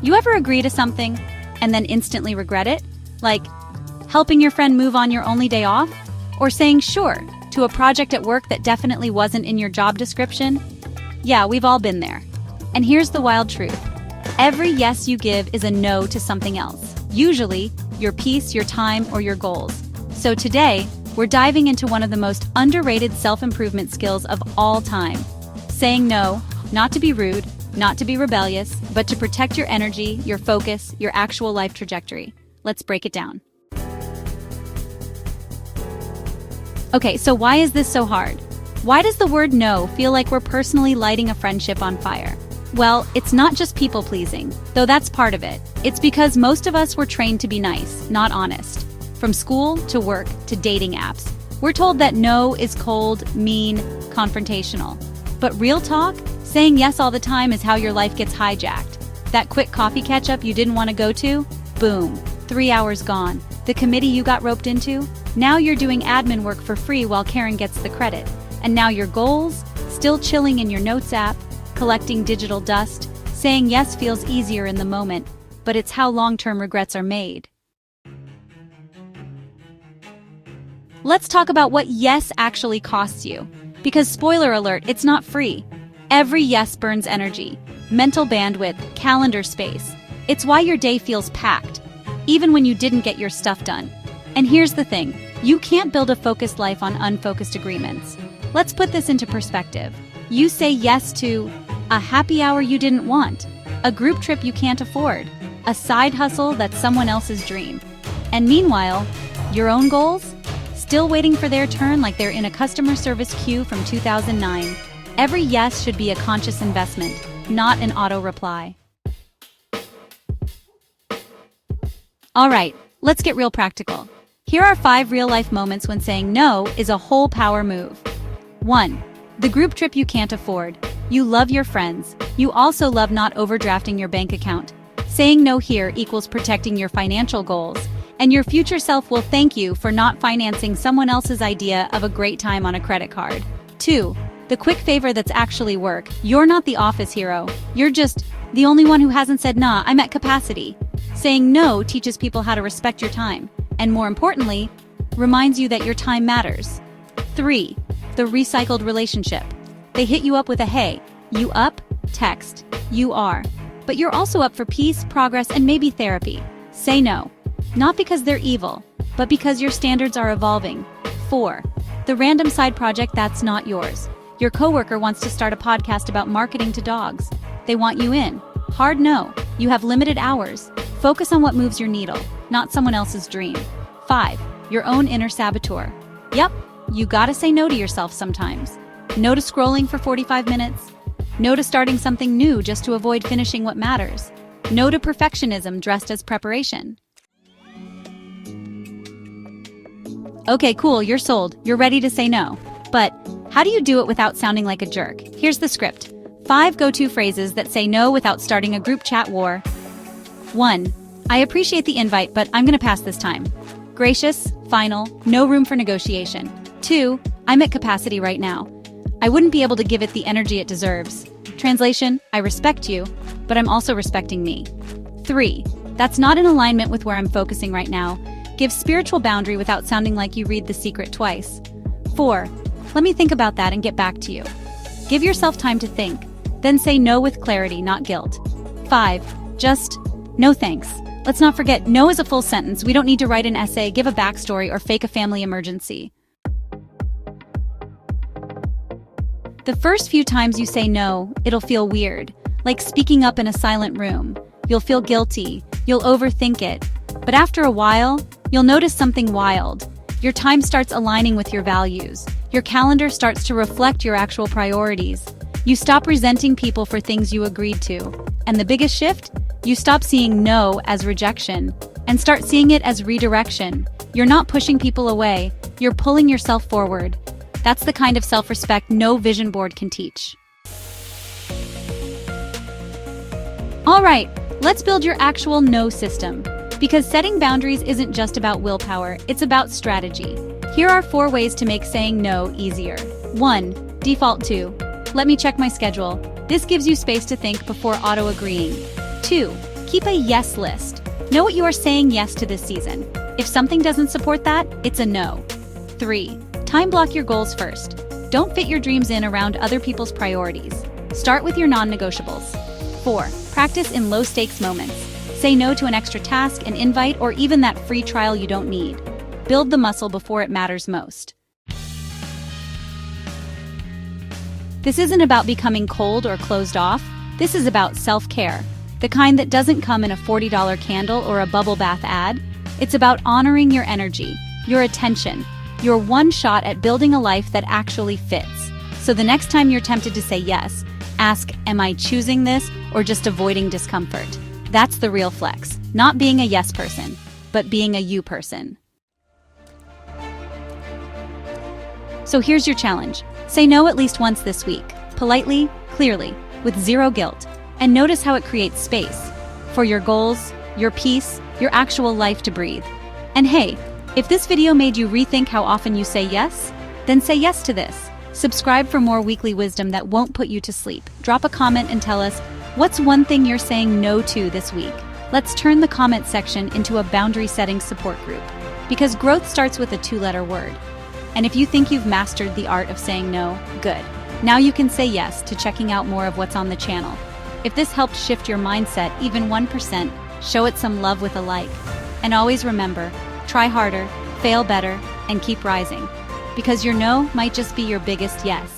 You ever agree to something and then instantly regret it? Like helping your friend move on your only day off? Or saying sure to a project at work that definitely wasn't in your job description? Yeah, we've all been there. And here's the wild truth. Every yes you give is a no to something else. Usually, your peace, your time, or your goals. So today, we're diving into one of the most underrated self-improvement skills of all time. Saying no, not to be rude, not to be rebellious, but to protect your energy, your focus, your actual life trajectory. Let's break it down. Okay, so why is this so hard? Why does the word no feel like we're personally lighting a friendship on fire? Well, it's not just people-pleasing, though that's part of it. It's because most of us were trained to be nice, not honest. From school to work to dating apps, we're told that no is cold, mean, confrontational. But real talk, saying yes all the time is how your life gets hijacked. That quick coffee catch-up you didn't want to go to? Boom, 3 hours gone. The committee you got roped into? Now you're doing admin work for free while Karen gets the credit. And now your goals? Still chilling in your notes app, collecting digital dust. Saying yes feels easier in the moment, but it's how long-term regrets are made. Let's talk about what yes actually costs you. Because spoiler alert, it's not free. Every yes burns energy, mental bandwidth, calendar space. It's why your day feels packed, even when you didn't get your stuff done. And here's the thing, you can't build a focused life on unfocused agreements. Let's put this into perspective. You say yes to a happy hour you didn't want, a group trip you can't afford, a side hustle that's someone else's dream. And meanwhile, your own goals? Still waiting for their turn like they're in a customer service queue from 2009. Every yes should be a conscious investment, not an auto reply. All right, let's get real practical. Here are 5 real-life moments when saying no is a whole power move. 1. The group trip you can't afford. You love your friends. You also love not overdrafting your bank account. Saying no here equals protecting your financial goals. And your future self will thank you for not financing someone else's idea of a great time on a credit card. 2. The quick favor that's actually work. You're not the office hero. You're just the only one who hasn't said, nah, I'm at capacity. Saying no teaches people how to respect your time. And more importantly, reminds you that your time matters. 3. The recycled relationship. They hit you up with a hey, you up? Text, you are. But you're also up for peace, progress, and maybe therapy. Say no. Not because they're evil, but because your standards are evolving. 4. The random side project that's not yours. Your coworker wants to start a podcast about marketing to dogs. They want you in. Hard no. You have limited hours. Focus on what moves your needle, not someone else's dream. 5. Your own inner saboteur. Yep, you gotta say no to yourself sometimes. No to scrolling for 45 minutes. No to starting something new just to avoid finishing what matters. No to perfectionism dressed as preparation. Okay, cool, you're sold. You're ready to say no. But how do you do it without sounding like a jerk? Here's the script. 5 go-to phrases that say no without starting a group chat war. 1. I appreciate the invite, but I'm gonna pass this time. Gracious, final, no room for negotiation. 2. I'm at capacity right now. I wouldn't be able to give it the energy it deserves. Translation, I respect you, but I'm also respecting me. 3. That's not in alignment with where I'm focusing right now. Give spiritual boundary without sounding like you read The Secret twice. 4. Let me think about that and get back to you. Give yourself time to think, then say no with clarity, not guilt. 5. Just, no thanks. Let's not forget, no is a full sentence. We don't need to write an essay, give a backstory, or fake a family emergency. The first few times you say no, it'll feel weird, like speaking up in a silent room. You'll feel guilty, you'll overthink it. But after a while, you'll notice something wild. Your time starts aligning with your values. Your calendar starts to reflect your actual priorities. You stop resenting people for things you agreed to. And the biggest shift? You stop seeing no as rejection and start seeing it as redirection. You're not pushing people away, you're pulling yourself forward. That's the kind of self-respect no vision board can teach. All right, let's build your actual no system. Because setting boundaries isn't just about willpower, it's about strategy. Here are 4 ways to make saying no easier. 1. Default to. Let me check my schedule. This gives you space to think before auto-agreeing. 2. Keep a yes list. Know what you are saying yes to this season. If something doesn't support that, it's a no. 3. Time block your goals first. Don't fit your dreams in around other people's priorities. Start with your non-negotiables. 4. Practice in low-stakes moments. Say no to an extra task, an invite, or even that free trial you don't need. Build the muscle before it matters most. This isn't about becoming cold or closed off. This is about self-care. The kind that doesn't come in a $40 candle or a bubble bath ad. It's about honoring your energy, your attention, your one shot at building a life that actually fits. So the next time you're tempted to say yes, ask, am I choosing this or just avoiding discomfort? That's the real flex. Not being a yes person, but being a you person. So here's your challenge. Say no at least once this week. Politely, clearly, with zero guilt. And notice how it creates space for your goals, your peace, your actual life to breathe. And hey, if this video made you rethink how often you say yes, then say yes to this. Subscribe for more weekly wisdom that won't put you to sleep. Drop a comment and tell us, what's one thing you're saying no to this week? Let's turn the comment section into a boundary-setting support group. Because growth starts with a 2-letter word. And if you think you've mastered the art of saying no, good. Now you can say yes to checking out more of what's on the channel. If this helped shift your mindset even 1%, show it some love with a like. And always remember, try harder, fail better, and keep rising. Because your no might just be your biggest yes.